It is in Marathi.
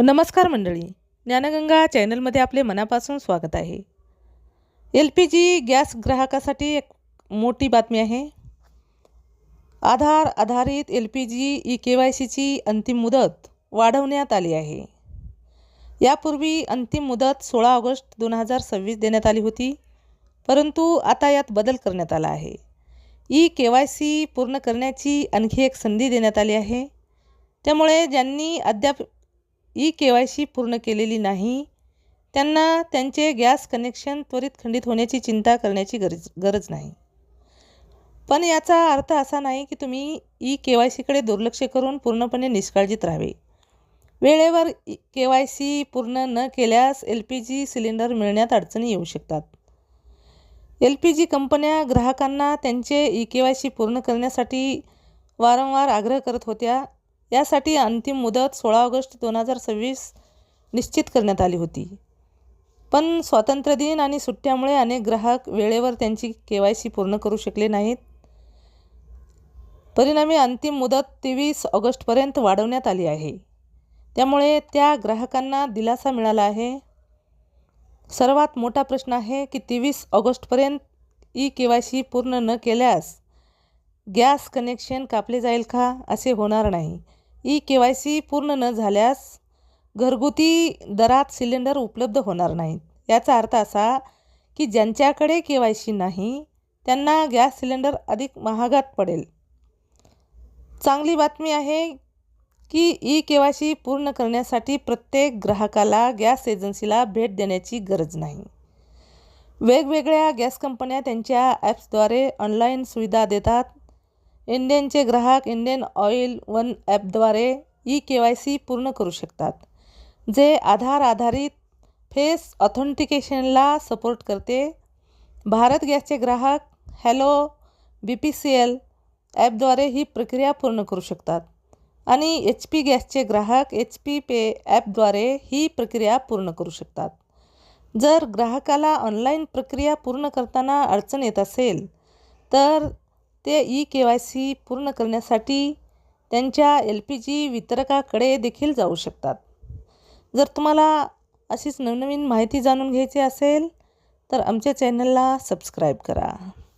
नमस्कार मंडळी, ज्ञानगंगा चॅनलमध्ये आपले मनापासून स्वागत आहे. LPG गॅस ग्राहकासाठी एक मोठी बातमी आहे. आधार आधारित LPG eKYCची अंतिम मुदत वाढवण्यात आली आहे. यापूर्वी अंतिम मुदत 16 ऑगस्ट 2026 देण्यात आली होती, परंतु आता यात बदल करण्यात आला आहे. eKYC पूर्ण करण्याची आणखी एक संधी देण्यात आली आहे. त्यामुळे ज्यांनी अद्याप eKYC पूर्ण केलेली नाही त्यांना त्यांचे गॅस कनेक्शन त्वरित खंडित होण्याची चिंता करण्याची गरज नाही. पण याचा अर्थ असा नाही की तुम्ही eKYCकडे दुर्लक्ष करून पूर्णपणे निष्काळजीत राहावे. वेळेवर KYC पूर्ण न केल्यास LPG सिलेंडर मिळण्यात अडचणी येऊ शकतात. LPG कंपन्या ग्राहकांना त्यांचे eKYC पूर्ण करण्यासाठी वारंवार आग्रह करत होत्या. यासाठी अंतिम मुदत 16 ऑगस्ट 2026 निश्चित करण्यात आली होती. पण स्वातंत्र्य दिन आणि सुट्ट्यामुळे अनेक ग्राहक वेळेवर त्यांची KYC पूर्ण करू शकले नाहीत. परिणामी अंतिम मुदत 23 ऑगस्टपर्यंत वाढवण्यात आली आहे. त्यामुळे त्या ग्राहकांना दिलासा मिळाला आहे. सर्वात मोठा प्रश्न आहे की 23 ऑगस्टपर्यंत eKYC पूर्ण न केल्यास गॅस कनेक्शन कापले जाईल का? असे होणार नाही. eKYC पूर्ण न झाल्यास घरगुती दरात सिलेंडर उपलब्ध होणार नाहीत. याचा अर्थ असा की ज्यांच्याकडे KYC नाही त्यांना गॅस सिलेंडर अधिक महागात पडेल. चांगली बातमी आहे की eKYC पूर्ण करण्यासाठी प्रत्येक ग्राहकाला गॅस एजन्सीला भेट देण्याची गरज नाही. वेगवेगळ्या गॅस कंपन्या त्यांच्या ॲप्सद्वारे ऑनलाईन सुविधा देतात. इंडियनचे ग्राहक इंडियन ऑइल वन ॲपद्वारे eKYC पूर्ण करू शकतात, जे आधार आधारित फेस ऑथेंटिकेशनला सपोर्ट करते. भारत गॅसचे ग्राहक हॅलो BPCL ॲपद्वारे ही प्रक्रिया पूर्ण करू शकतात आणि HP गॅसचे ग्राहक HP पे ॲपद्वारे ही प्रक्रिया पूर्ण करू शकतात. जर ग्राहकाला ऑनलाईन प्रक्रिया पूर्ण करताना अडचण येत असेल तर ते eKYC पूर्ण करण्यासाठी त्यांच्या LPG वितरकाकडे देखील जाऊ शकतात. जर तुम्हाला अशीच नवनवीन माहिती जाणून घ्यायची असेल तर आमच्या चॅनलला सबस्क्राईब करा.